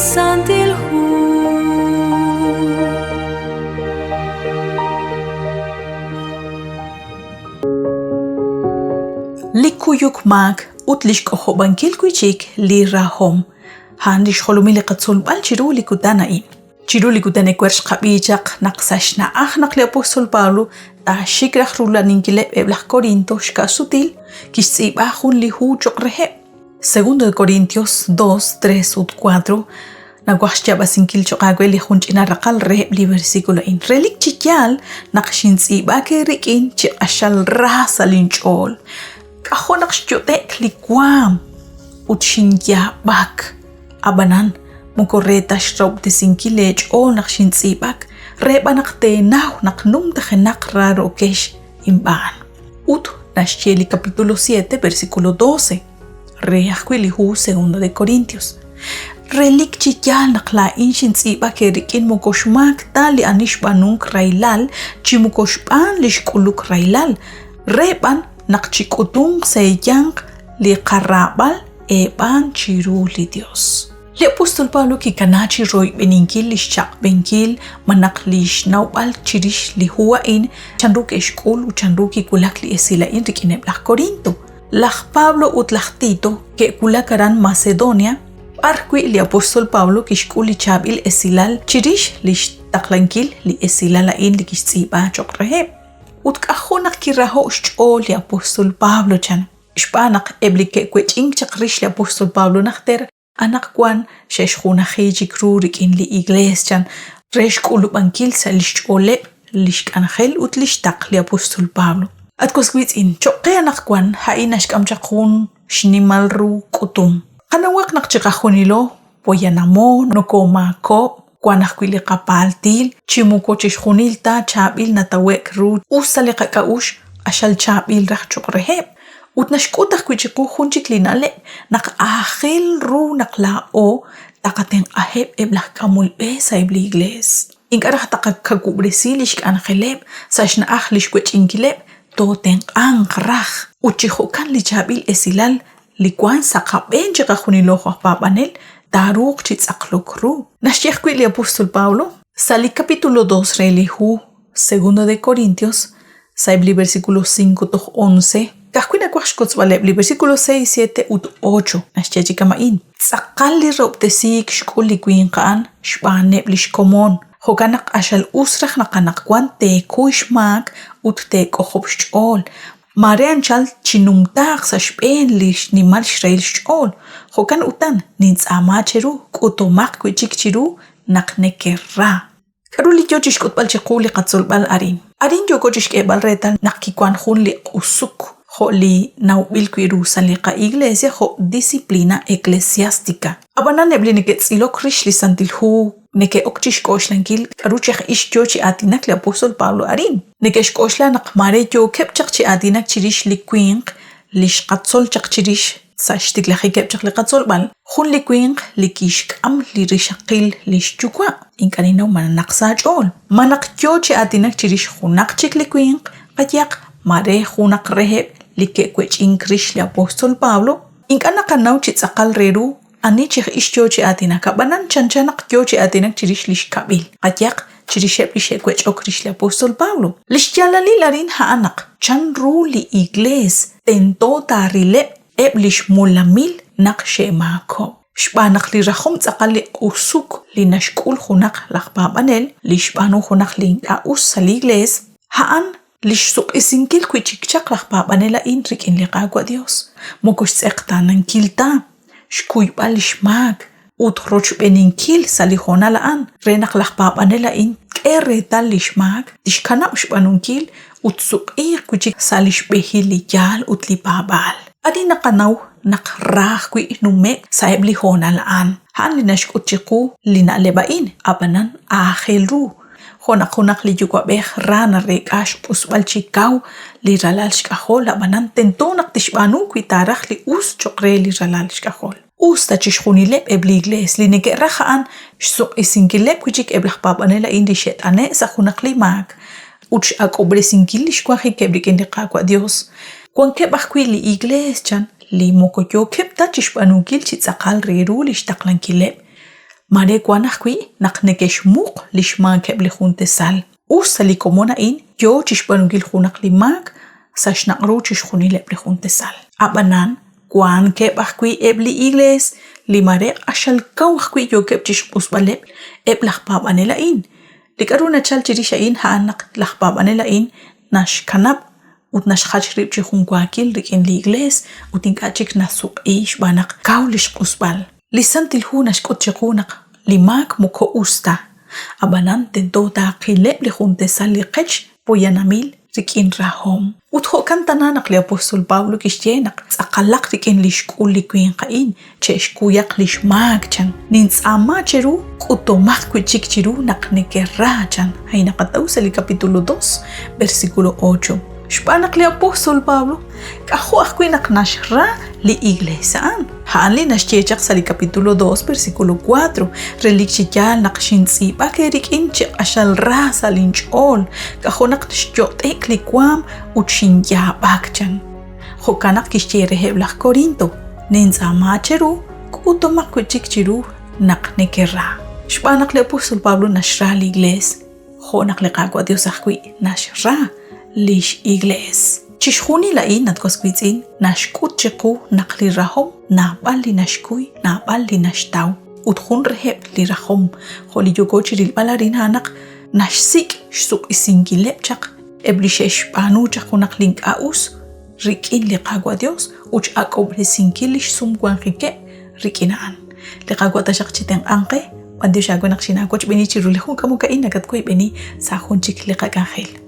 Santil Hu. Likuyuk mag utlish kohobankil kuchik li rahom handish holumile Qatzolaq chiru likutana in chiru likutane kwersh qabichaq naqsashna naqli apostol Pablo ta shikrah rulaninkile eblah Corinto shka sutil kisibahun li hu choqrehe. Segundo de Corintios 2, 3 ut 4 nagwahshaba sinkil choqagwe li hunchina raqal reheb li versículo in relik chikyal naqshin tsibake rik'in chi ashal rasa linchol kahonak shyotek likwam utshin xyaab abanan mukorreta shrob de sinkilech o naqshin tsibak reba naqtenaw naqnum tajenak raro kesh imban ut nashcheli capítulo 7 versículo 12 reahkwili hu segundo de Corintios relik chikyal naqla inshin tsibak erikin mukoshmak tali anish banunk railal chimukoshban lishkuluk railal reban naqchikutung seyang li qarabal eban chiru li Dios. Le apostol Pablo ki kanachi roy beninkil li shaq benkil manak li shnawbal chirish li huwa in chanruk eshkul u chanruk kulak li esila in rikine blah Corinto. Lach Pablo ut lach Tito ke kulakaran Macedonia arqui li apostol Pablo kishkul li chabil esilal chirish li shtaklankil li esila la in li kishtsiba chokreheb. Ut kahonak ki raho shcho li apostol Pablo chan. Shpanak eblike kweching chakrish li apostol Pablo nakter anaqwan sheshkhuna khijikru rik'in li iglesia chan resh kulubankil sa lishchole lishkankhel ut lishtaq li apostol Pablo. Atkoskwit in choqe anaqwan hainash kamchaqun shnimalru kutum. Kanawak nakchikahunilo poyanamo nokoma ko Kwanahkwili kapaltil, chimukochish hunilta, chabil natawek rut, usale kakaush, ashal chabil rachok reheb. Utnashkutah kwichiku hunchik linale, nak ahil ru nakla o, takaten aheb eblah kamulbe sa ebli igles. Inkarah takakagubresilish angeleb, sashna ahlish kwechinkileb, toten angrach. Uchihukan li chabil esilal, likwan sakabenche kahuniloho papanel, Taruk TZOLOK. Nashchehkwi li apostol Pablo. Sali capítulo 2 reli hu segundo de Corintios. Saibli versículo 5 to 11. Kahkwina kwashkotzbalebli versículo 6, 7 ut 8. Nashchechikamain. Tzakali robtesik shkuli kwinqan shbaneb li shkomon. Hokanak ashal usrach anaqwan te kuishmak ut te kohob shchol. Marean chal chinumtaq sashben lish nimal shreil shol. Hokan utan nins amacheru kutomak kwichik chiru naqnekerra. Karuli jochish kutbal chiquli Qatzolaq arin. Arin yo kochish kebal retal naqkikwan hun li usuk. Ho li naubil kwiru saliqa iglesia ho disciplina eclesiástica. Abanan eblini TZOLOK rish li Santil Hu neke okchish koshlankil karuchach ish jochi atinak li apostol Pablo arin. Nekesh koshla naqmare jo kepchak chi atinak chirish li kwinq lish Qatzolaq chirish sashtik lahi kepchak li Qatzolaq. Hun li kwinq li kishkam li rishaqil lish chukwa. Inkaninaw mananaqsaj ol. Manak jochi atinak chirish hunaqchik li kwinq qatyak mare hunaq reheb li kekwech inkrish li apostol Pablo. Inkanaqanaw chitzaqal reru ani chih ishjochi atinaka banan chanchanak jochi atinak chirish lish kabil qatyak chirisheb lishekwech okrish li apostol Pablo lishjalali larin haanak chanru li igles tento tarile eblish mulamil naqshemako shbanak li rahum tsaqali usuk li nashkul hunaq laqbabanel lishbanu hunaq linqa usal igles haan lish suq isinkil kwichikchaq laqbabanela in rik'in liqaqwa Dios mokosh tseqtanan kilta shkuybal shmak ut roch beninkil salihona laan renaq laqpapanela in k'eretal lishmak tishkana ushbanunkil ut suqir kuchik salish behili yal ut lipabal adi naqanaw naqraj kwi numek saeb lihona laan han linashkutchiqu linalebain abanan ajelru honaq li yukwabej rana rekash usbal chikaw li ralal shkahol abanan tentonak tishbanu kwi taraj li us choqre li ralal shkahol usta chishkhunileb ebli igles li neke rahaan shsuq isinkileb kuchik eblaj papanela indi shetane sa khunaqli mak uch akobre sinkil shkwahi kebriken liqaqwa Dios kwan kebaj kwi li igles chan li mokoyo kebta chishbanukil chitzaqal reru li shtaqlankileb Mare guanajqui naqnekesh muq lishman keble juntesal. Usali komona in yo chishpanugil junak limak sashnaqru chishjuni leble juntesal. Abanan guan kebajqui ebli igles limare ashal kawajqui yo keb chishpusbaleb eblajpabanela in. Likaruna chal chirisha in haanak lajpabanela in nash kanab ut nash hachrib chihun guakil rik'in li igles utinkachik nasuk ish banak kaulish pusbal. Li Santil Hu nash kotchiqunak limak muko usta. Abanan tento taqileb li juntesal li qech poyanamil rik'in rahom. Utho kantananak li apostol Pablo kishyenak tzaqalaq rik'in lishkul li kuin qain cheshkuyak lishmak chan. Nintzama cheru kutomak kuchik chiru naqnekerra chan. Hay naqatawsa li capítulo 2 versículo 8. Shpanak li apostol Pablo kahuak kuinak nashra li iglesiaan. Haan li nashchechak sa li capítulo 2 versículo 4 relikchiyal naqshintsipa ke rik'in chik ashal ra sa linchol kahonak nashyotek li kwam ut xyaab chan. Jokanak kishyereheblaj Corinto nintzama cheru kutomak kuchik chiru naqnekerra. Shpanak li apostol Pablo nashra li igles jonak li qagwa Dios ajqui nashra lish igles. Chishjuni la in natkosquitzin nashkut chiku naqli rahom nabal li nashkui nabal li nashtaw utjun reheb li rahom joli yokochi li balarin hanak nashsik shsuk isingileb chaq eblishesh panu chakunak link aus rik'in li qagwa Dios uch akobre sinkilish sumkwan rike rikinaan li qagwa tashaq chiten anqe Dios agua naqshinakoch beni chirulejun kamu kaina katkoi beni sajun chik li qagangel.